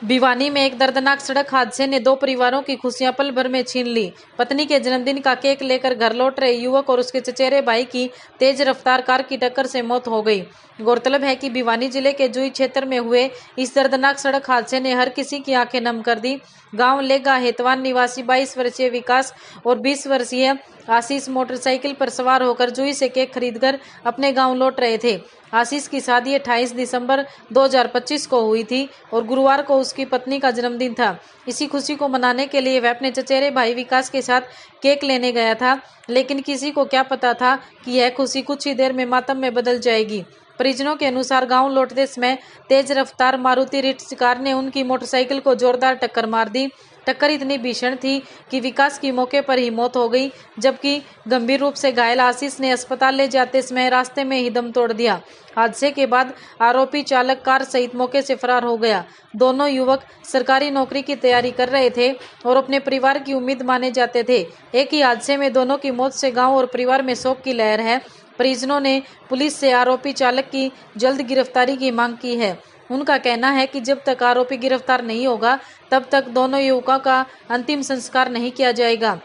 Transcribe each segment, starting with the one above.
भिवानी में एक दर्दनाक सड़क हादसे ने दो परिवारों की खुशियां पल भर में छीन ली। पत्नी के जन्मदिन का केक लेकर घर लौट रहे युवक और उसके चचेरे भाई की तेज रफ्तार कार की टक्कर से मौत हो गई। गौरतलब है कि भिवानी जिले के जुई क्षेत्र में हुए इस दर्दनाक सड़क हादसे ने हर किसी की आंखें नम कर दी। गांव लेगा हेतवान निवासी 22 वर्षीय विकास और 20 वर्षीय आशीष मोटरसाइकिल पर सवार होकर जुई से केक खरीदकर अपने गांव लौट रहे थे। आशीष की शादी 28 दिसंबर 2025 को हुई थी और गुरुवार को उसकी पत्नी का जन्मदिन था। इसी खुशी को मनाने के लिए वह अपने चचेरे भाई विकास के साथ केक लेने गया था, लेकिन किसी को क्या पता था कि यह खुशी कुछ ही देर में मातम में बदल जाएगी। परिजनों के अनुसार गांव लौटते समय तेज रफ्तार मारुति रिट्ज कार ने उनकी मोटरसाइकिल को जोरदार टक्कर मार दी। टक्कर इतनी भीषण थी कि विकास की मौके पर ही मौत हो गई, जबकि गंभीर रूप से घायल आशीष ने अस्पताल ले जाते समय रास्ते में ही दम तोड़ दिया। हादसे के बाद आरोपी चालक कार सहित मौके से फरार हो गया। दोनों युवक सरकारी नौकरी की तैयारी कर रहे थे और अपने परिवार की उम्मीद माने जाते थे। एक ही हादसे में दोनों की मौत से गांव और परिवार में शोक की लहर है। परिजनों ने पुलिस से आरोपी चालक की जल्द गिरफ्तारी की मांग की है। उनका कहना है कि जब तक आरोपी गिरफ्तार नहीं होगा तब तक दोनों युवकों का अंतिम संस्कार नहीं किया जाएगा।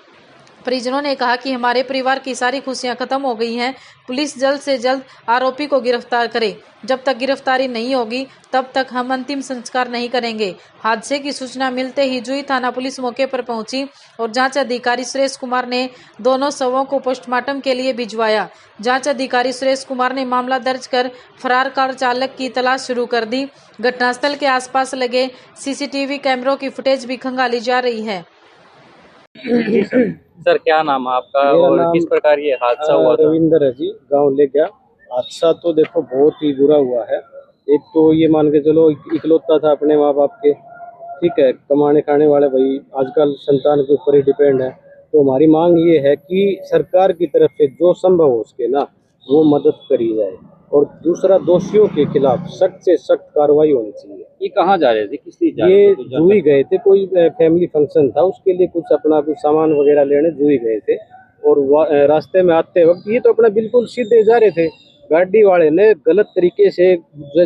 परिजनों ने कहा कि हमारे परिवार की सारी खुशियां खत्म हो गई हैं। पुलिस जल्द से जल्द आरोपी को गिरफ्तार करे। जब तक गिरफ्तारी नहीं होगी तब तक हम अंतिम संस्कार नहीं करेंगे। हादसे की सूचना मिलते ही जुई थाना पुलिस मौके पर पहुंची और जांच अधिकारी सुरेश कुमार ने दोनों शवों को पोस्टमार्टम के लिए भिजवाया। जांच अधिकारी सुरेश कुमार ने मामला दर्ज कर फरार कार चालक की तलाश शुरू कर दी। घटनास्थल के आसपास लगे सीसीटीवी कैमरों की फुटेज भी खंगाली जा रही है। सर क्या नाम है आपका और किस प्रकार ये हादसा हुआ था? रविंदर है जी, गांव ले गया। हादसा तो देखो बहुत ही बुरा हुआ है। एक तो ये मान के चलो इकलौता था अपने माँ बाप के, ठीक है, कमाने खाने वाले भाई आजकल संतान के ऊपर ही डिपेंड है। तो हमारी मांग ये है कि सरकार की तरफ से जो संभव हो उसके ना वो मदद करी जाए और दूसरा दोषियों के खिलाफ सख्त से सख्त कार्रवाई होनी चाहिए। ये कहाँ जा रहे थे, किस लिए जा ये रहे थे? जुई गए थे, कोई फैमिली फंक्शन था, उसके लिए कुछ अपना कुछ सामान वगैरह लेने जुई गए थे और रास्ते में आते वक्त ये तो अपना बिल्कुल सीधे जा रहे थे। गाड़ी वाले ने गलत तरीके से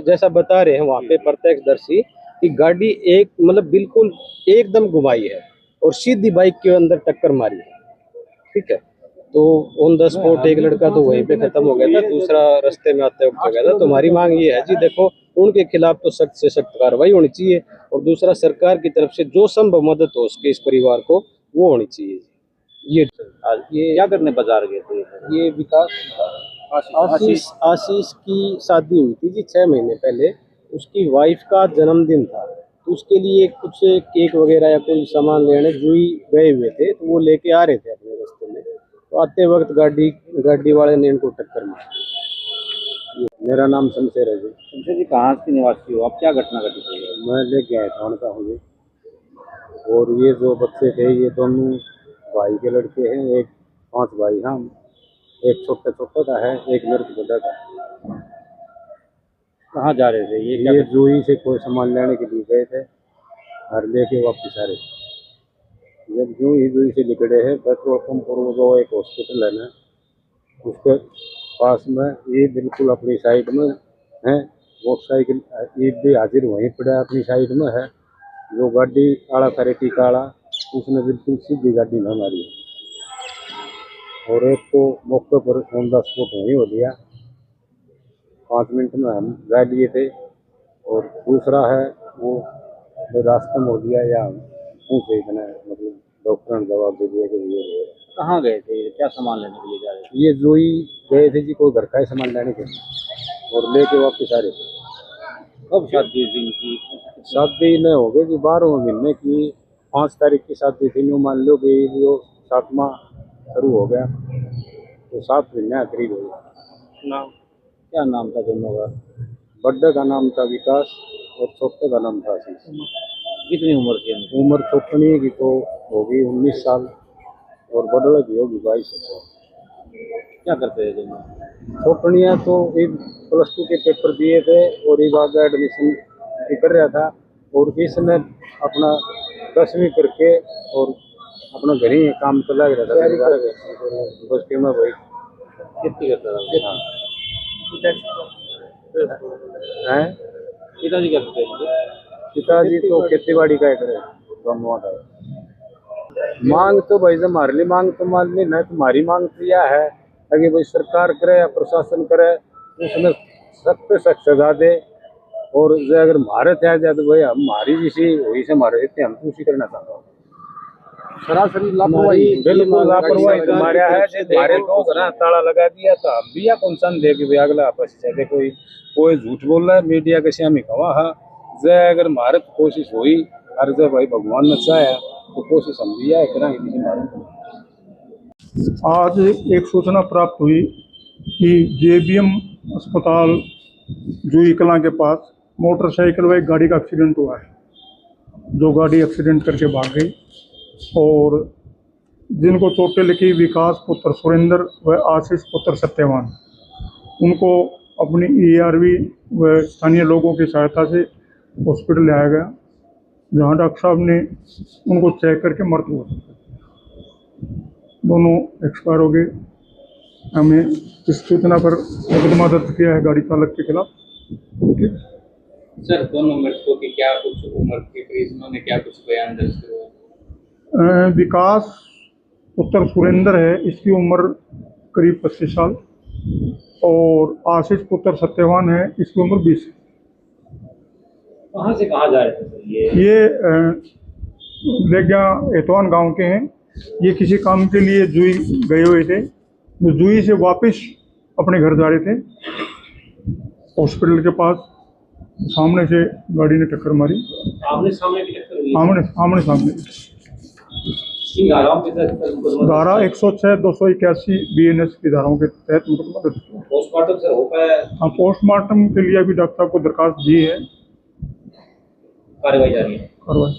जैसा बता रहे हैं वहाँ पे प्रत्यक्षदर्शी कि गाड़ी एक मतलब बिल्कुल एकदम घुमाई है और सीधी बाइक के अंदर टक्कर मारी है, ठीक है। तो ऑन द स्पॉट एक लड़का तो वहीं पे खत्म हो गया था, दूसरा रास्ते में आते वक्त हो गया था। तो हमारी मांग ये है जी, देखो उनके खिलाफ तो सख्त से सख्त कार्रवाई होनी चाहिए और दूसरा सरकार की तरफ से जो संभव मदद हो उसके इस परिवार को वो होनी चाहिए। ये क्या करने बाजार गए थे? ये विकास आशीष की शादी हुई थी जी 6 महीने पहले। उसकी वाइफ का जन्मदिन था, तो उसके लिए कुछ केक वगैरह या कोई सामान लेने जुई गए हुए थे, तो वो लेके आ रहे थे अपने रास्ते में। तो आते वक्त गाड़ी वाले ने इनको टक्कर मारी। मेरा नाम शमशेर है जी। शमशेर जी कहाँ के निवासी हो आप? क्या घटना घटी थी? मैं ले गया था उनका हूँ जी। और ये जो बच्चे थे ये दोनों भाई के लड़के हैं, एक 5 भाई हम, एक छोटा छोटा का है, एक मेरे को बड़ा का। कहाँ जा रहे थे ये जुई से कोई सामान लेने के लिए गए थे और लेके वापस आ रहे थे। जब जुई से निकले हैं पेट्रोल पंप और वो एक हॉस्पिटल है ना उसके पास में, ये बिल्कुल अपनी साइड में है मोटरसाइकिल, ये भी हाजिर वहीं पड़ा अपनी साइड में है। जो गाड़ी आड़ा करे टीका आड़ा उसने बिल्कुल सीधी गाड़ी में मारी है और एक तो मौके पर ऑन द स्पॉट वहीं हो गया, 5 मिनट में हम जा लिए थे। और दूसरा है वो रास्ते में हो गया या उनसे इतना मतलब डॉक्टर ने जवाब दे दिया कि ये कहाँ गए थे, क्या सामान लेने के लिए जा रहे थे? ये जुई गए थे जी कोई घर का ही सामान लेने के लिए और लेके वापस आ रहे थे। कब शादी हुई इनकी? शादी न हो गई जी 12वें महीने की 5 तारीख की शादी थी। न्यू मान लो कि जो 7वां शुरू हो गया तो 7 महीने करीब हो गया। नाम क्या नाम था दोनों का? बड़े का नाम था विकास और छोटे का नाम था आशीष। कितनी उम्र थी उनकी? उम्र छोटनी की तो होगी 19 साल और बड़े की होगी 22 साल। क्या करते थे दोनों? छोटनियाँ तो एक +2 के पेपर दिए थे और एक आगे एडमिशन कर रहा था और इसने अपना 10वीं करके और अपना घर ही काम चला रहा था बस के में भाई कितनी करता था? हैं। पिताजी क्या करते थे? पिताजी तो खेती बाड़ी का करे, दोनों का मांग तो भाई जब हमारे लिए मांग तो मान ली ना, तुम्हारी मांग तो यह है कि भाई सरकार करे या प्रशासन करे, उसमें सख्त पे सख्त सजा दे। और जो अगर भारत है जाए तो भाई हमारी जिसी वही से हमारे रहते हम तो उसी करना चाहता हूँ। सरासरी लापरवाही, बिल्कुल लापरवाही तुम्हारे है। हमारे लोग ना ताला लगा दिया तो हम भी या कौन सा दे कि भाई अगला आपस से कोई झूठ बोल रहा है मीडिया के श्यामी कवा हा। जय अगर भारत कोशिश हुई और जब भाई भगवान ने चाहे तो कोशिश हम भी करेंगे किसी भारत। आज एक सूचना प्राप्त हुई कि जेबीएम अस्पताल जूही कलां के पास मोटरसाइकिल व एक गाड़ी का एक्सीडेंट हुआ है। जो गाड़ी एक्सीडेंट करके भाग गई और जिनको चोटें लगी विकास पुत्र सुरेंद्र व आशीष पुत्र सत्यवान, उनको अपनी ERV व स्थानीय लोगों की सहायता से हॉस्पिटल लाया गया, जहां डॉक्टर साहब ने उनको चेक करके मृत घोषित कर दिया। दोनों एक्सपायर हो गए। हमें इस सूचना पर मुकदमा दर्ज किया है गाड़ी चालक के खिलाफ। ठीक सर, दोनों मृतकों की क्या कुछ उम्र के करीब, उन्होंने क्या कुछ बयान दर्ज करवाया? विकास पुत्र सुरेंद्र है, इसकी उम्र करीब 25 साल और आशीष पुत्र सत्यवान है, इसकी उम्र 20 है। कहाँ से कहाँ जा रहे थे सर ये लेग्या एतवान गांव के हैं। ये किसी काम के लिए जूही गए हुए थे, जो जूही से वापस अपने घर जा रहे थे। हॉस्पिटल के पास सामने से गाड़ी ने टक्कर मारी। आमने सामने की टक्कर हुई? आमने सामने। धारा 106, 281 BNS की धाराओं के तहत मुकदमा दर्ज किया। पोस्टमार्टम सर हो पाया? हाँ, पोस्टमार्टम के लिए अभी डॉक्टर साहब को दरखास्त दी है, कार्रवाई जारी है। कार्रवाई